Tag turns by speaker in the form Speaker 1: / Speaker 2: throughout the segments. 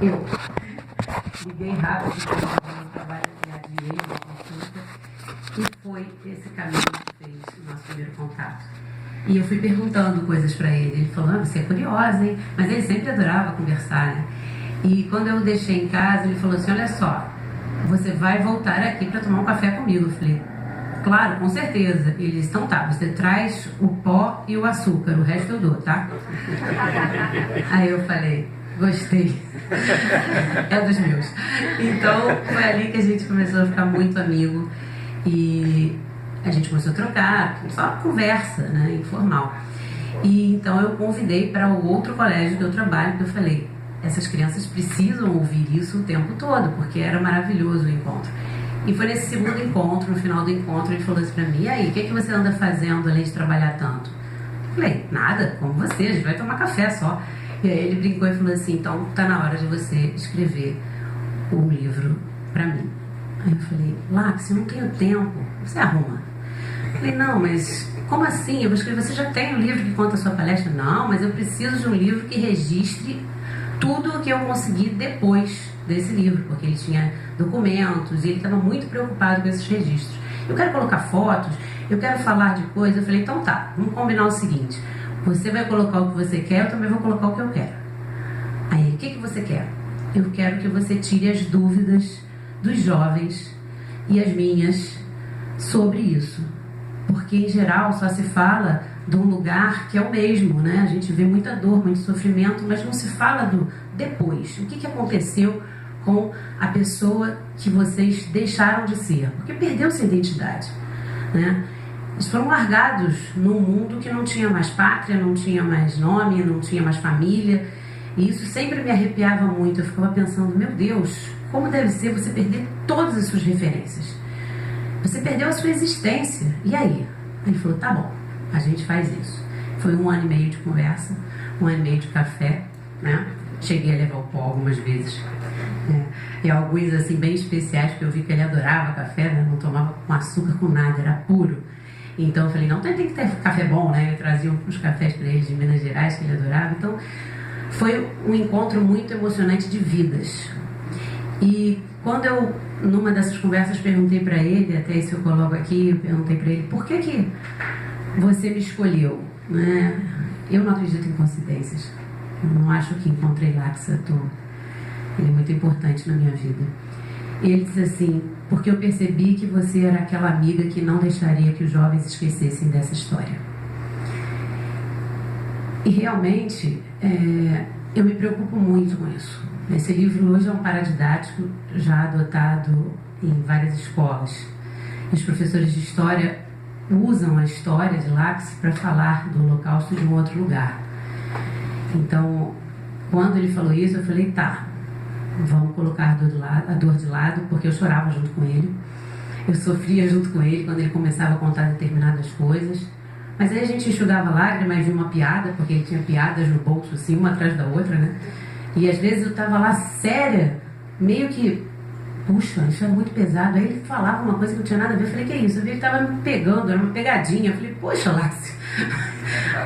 Speaker 1: Eu liguei rápido no trabalho de adiei na consulta e foi esse caminho que fez o nosso primeiro contato. E eu fui perguntando coisas para ele. Ele falou, você é curiosa, hein? Mas ele sempre adorava conversar, né? E quando eu o deixei em casa, ele falou assim, olha só, você vai voltar aqui para tomar um café comigo. Eu falei, claro, com certeza. Ele disse, então tá, você traz o pó e o açúcar, o resto eu dou, tá? Aí eu falei, gostei. É dos meus. Então foi ali que a gente começou a ficar muito amigo e a gente começou a trocar, só conversa, né, informal. E então eu convidei para o outro colégio que eu trabalho, que eu falei, essas crianças precisam ouvir isso o tempo todo, porque era maravilhoso o encontro. E foi nesse segundo encontro, no final do encontro, ele falou assim para mim, e aí, o que você anda fazendo além de trabalhar tanto? Eu falei, nada, como você, a gente vai tomar café só. E aí ele brincou e falou assim, então tá na hora de você escrever um livro para mim. Aí eu falei, Lax, eu não tenho tempo, você arruma. Eu falei, não, mas como assim? Eu vou escrever, você já tem um livro que conta a sua palestra? Não, mas eu preciso de um livro que registre tudo o que eu consegui depois desse livro, porque ele tinha documentos e ele estava muito preocupado com esses registros. Eu quero colocar fotos, eu quero falar de coisas. Eu falei, então tá, vamos combinar o seguinte, você vai colocar o que você quer, eu também vou colocar o que eu quero. Aí ele, o que você quer? Eu quero que você tire as dúvidas dos jovens e as minhas sobre isso, porque em geral só se fala de um lugar que é o mesmo, né? A gente vê muita dor, muito sofrimento, mas não se fala do depois. O que aconteceu com a pessoa que vocês deixaram de ser? Porque perdeu sua identidade, né? Eles foram largados num mundo que não tinha mais pátria, não tinha mais nome, não tinha mais família. E isso sempre me arrepiava muito. Eu ficava pensando, meu Deus, como deve ser você perder todas as suas referências? Você perdeu a sua existência. E aí? Ele falou, tá bom, a gente faz isso. Foi 1 ano e meio de conversa, 1 ano e meio de café, né? Cheguei a levar o pó algumas vezes. Né? E alguns assim bem especiais, porque eu vi que ele adorava café, né? Não tomava com açúcar, com nada, era puro. Então eu falei, não, tem que ter café bom, né? Eu trazia uns cafés para ele de Minas Gerais, que ele adorava. Então foi um encontro muito emocionante de vidas. E quando eu, numa dessas conversas, perguntei para ele, até isso eu coloco aqui, eu perguntei para ele, por que você me escolheu? Né? Eu não acredito em coincidências. Eu não acho que encontrei Lax à toa. Ele é muito importante na minha vida. E ele disse assim, porque eu percebi que você era aquela amiga que não deixaria que os jovens esquecessem dessa história. E realmente, eu me preocupo muito com isso. Esse livro hoje é um paradidático já adotado em várias escolas. Os professores de história usam a história de Lax para falar do Holocausto de um outro lugar. Então, quando ele falou isso, eu falei, tá, vamos colocar a dor de lado, porque eu chorava junto com ele. Eu sofria junto com ele quando ele começava a contar determinadas coisas. Mas aí a gente enxugava lágrimas e via uma piada, porque ele tinha piadas no bolso, assim, uma atrás da outra, né? E às vezes eu estava lá séria, meio que, puxa, isso é muito pesado. Aí ele falava uma coisa que não tinha nada a ver. Eu falei, que é isso? Eu vi que ele estava me pegando, era uma pegadinha. Eu falei, poxa, Lácio.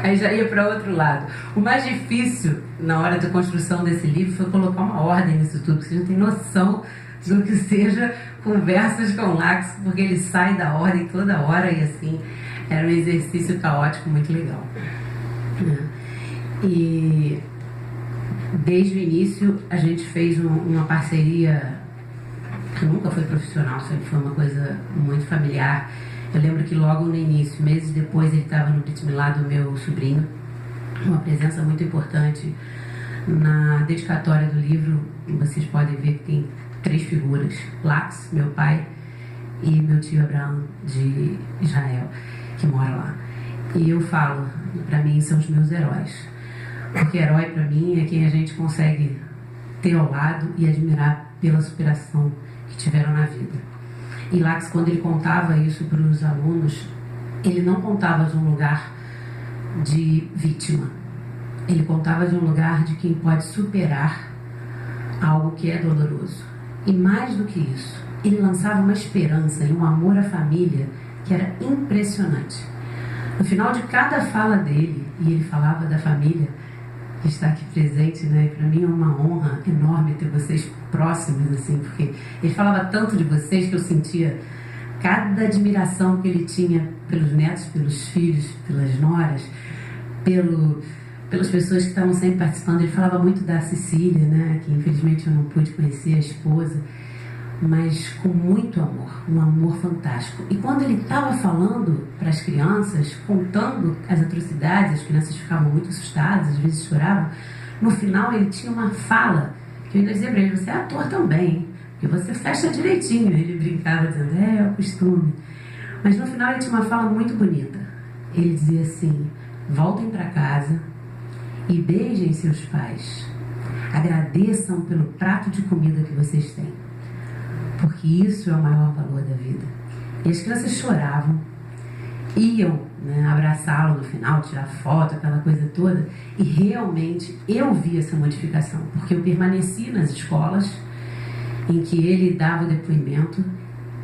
Speaker 1: Aí já ia para outro lado. O mais difícil na hora da construção desse livro foi colocar uma ordem nisso tudo, porque você não tem noção do que seja conversas com o Lácio, porque ele sai da ordem toda hora e assim, era um exercício caótico muito legal. E desde o início a gente fez uma parceria que nunca foi profissional, sempre foi uma coisa muito familiar. Eu lembro que logo no início, meses depois, ele estava no Brit Milá do meu sobrinho, uma presença muito importante. Na dedicatória do livro, vocês podem ver que tem 3 figuras: Lax, meu pai, e meu tio Abraão de Israel, que mora lá. E eu falo, para mim são os meus heróis, porque herói para mim é quem a gente consegue ter ao lado e admirar pela superação que tiveram na vida. E Lax, quando ele contava isso para os alunos, ele não contava de um lugar de vítima, ele contava de um lugar de quem pode superar algo que é doloroso. E mais do que isso, ele lançava uma esperança e um amor à família que era impressionante. No final de cada fala dele, e ele falava da família, estar aqui presente, né? Para mim é uma honra enorme ter vocês próximos, assim, porque ele falava tanto de vocês que eu sentia cada admiração que ele tinha pelos netos, pelos filhos, pelas noras, pelas pessoas que estavam sempre participando. Ele falava muito da Cecília, né? Que infelizmente eu não pude conhecer, a esposa, mas com muito amor, um amor fantástico. E quando ele estava falando para as crianças, contando as atrocidades, as crianças ficavam muito assustadas, às vezes choravam. No final ele tinha uma fala que eu ainda dizia para ele: você é ator também, hein? Porque você fecha direitinho. Ele brincava dizendo: é o costume. Mas no final ele tinha uma fala muito bonita. Ele dizia assim: voltem para casa e beijem seus pais, agradeçam pelo prato de comida que vocês têm, porque isso é o maior valor da vida. E as crianças choravam, iam, né, abraçá-lo no final, tirar foto, aquela coisa toda, e realmente eu vi essa modificação, porque eu permaneci nas escolas em que ele dava o depoimento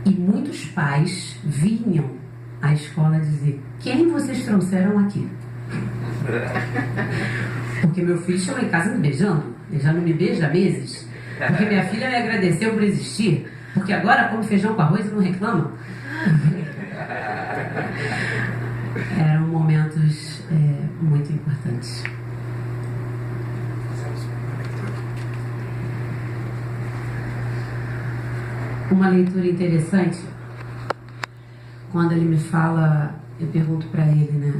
Speaker 1: e muitos pais vinham à escola dizer: quem vocês trouxeram aqui? Porque meu filho chegou em casa me beijando, ele já não me beija há meses, porque minha filha me agradeceu por existir, porque agora come feijão com arroz e não reclama. Eram momentos muito importantes. Uma leitura interessante, quando ele me fala, eu pergunto para ele, né?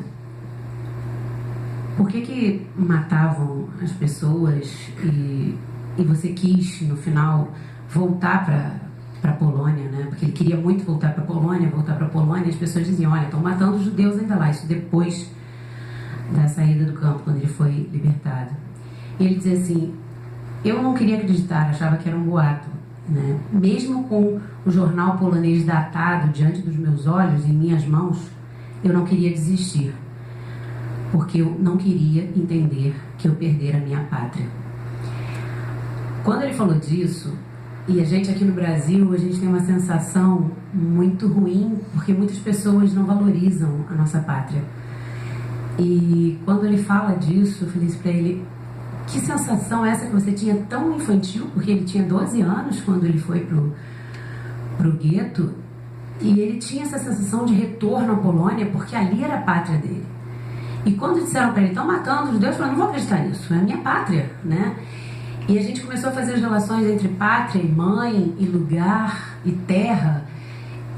Speaker 1: Por que matavam as pessoas e você quis, no final, voltar para a Polônia, né? Porque ele queria muito voltar para a Polônia, e as pessoas diziam: olha, estão matando os judeus ainda lá, isso depois da saída do campo, quando ele foi libertado. E ele dizia assim: eu não queria acreditar, achava que era um boato, né? Mesmo com o jornal polonês datado diante dos meus olhos, em minhas mãos, eu não queria desistir, porque eu não queria entender que eu perdera a minha pátria. Quando ele falou disso, e a gente aqui no Brasil, a gente tem uma sensação muito ruim, porque muitas pessoas não valorizam a nossa pátria. E quando ele fala disso, eu falei isso para ele: que sensação é essa que você tinha tão infantil? Porque ele tinha 12 anos quando ele foi pro gueto, e ele tinha essa sensação de retorno à Polônia, porque ali era a pátria dele. E quando disseram para ele: estão matando os judeus, eu falei: não vou acreditar nisso, é a minha pátria, né? E a gente começou a fazer as relações entre pátria e mãe, e lugar e terra,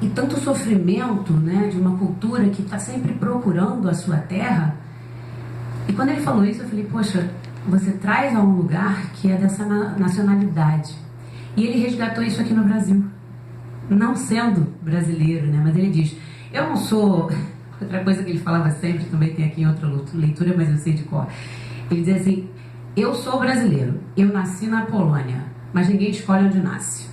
Speaker 1: e tanto sofrimento, né, de uma cultura que está sempre procurando a sua terra. E quando ele falou isso, eu falei: poxa, você traz a um lugar que é dessa nacionalidade. E ele resgatou isso aqui no Brasil, não sendo brasileiro, né? Mas ele diz: eu não sou... Outra coisa que ele falava sempre, também tem aqui em outra leitura, mas eu sei de cor. Ele dizia assim: eu sou brasileiro, eu nasci na Polônia, mas ninguém escolhe onde nasce.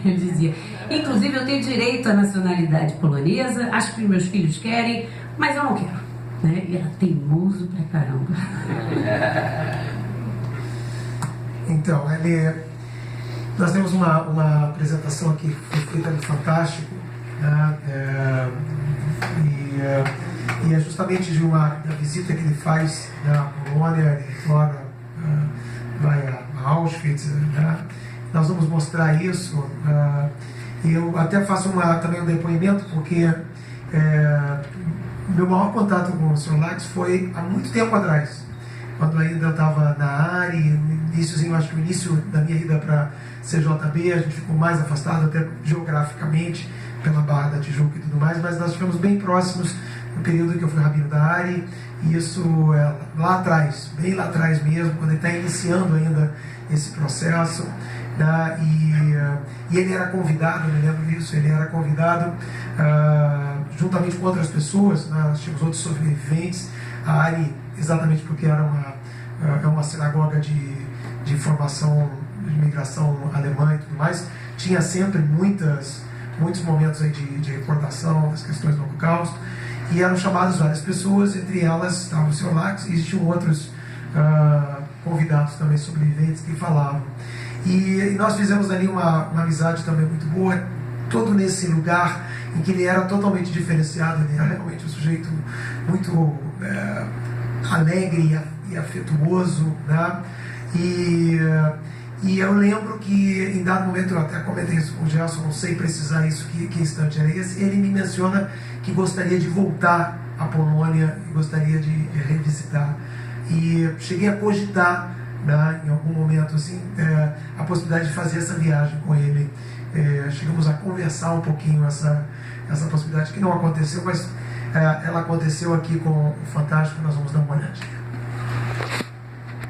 Speaker 1: Ele dizia: inclusive eu tenho direito à nacionalidade polonesa, acho que meus filhos querem, mas eu não quero, né? E era teimoso pra caramba.
Speaker 2: Então, nós temos uma apresentação aqui que foi feita no Fantástico, né? E é justamente da visita que ele faz na Polônia. Ele retorna, vai a Auschwitz, né? Nós vamos mostrar isso. Eu até faço também um depoimento, porque meu maior contato com o Sr. Lax foi há muito tempo atrás, quando ainda eu estava na área, iníciozinho, acho que o início da minha ida para CJB, a gente ficou mais afastado até geograficamente pela Barra da Tijuca e tudo mais, mas nós ficamos bem próximos no período que eu fui rabino da área, e isso é lá atrás, bem lá atrás mesmo, quando ele está iniciando ainda esse processo, né? E ele era convidado, eu me lembro disso, ele era convidado juntamente com outras pessoas, né? Nós tínhamos outros sobreviventes, a área, exatamente porque era uma sinagoga de formação de imigração alemã e tudo mais, tinha sempre muitos momentos aí de recordação das questões do Holocausto, e eram chamadas várias pessoas, entre elas estava o Sr. Lax, e existiam outros convidados também, sobreviventes, que falavam. E nós fizemos ali uma amizade também muito boa, todo nesse lugar em que ele era totalmente diferenciado. Ele era realmente um sujeito muito alegre e afetuoso, né? E eu lembro que em dado momento, eu até comentei isso com o Gerson, não sei precisar isso, que instante era esse, ele me menciona que gostaria de voltar à Polônia e gostaria de revisitar. E cheguei a cogitar, né, em algum momento assim, a possibilidade de fazer essa viagem com ele. Chegamos a conversar um pouquinho essa possibilidade, que não aconteceu, mas ela aconteceu aqui com o Fantástico. Nós vamos dar uma olhadinha.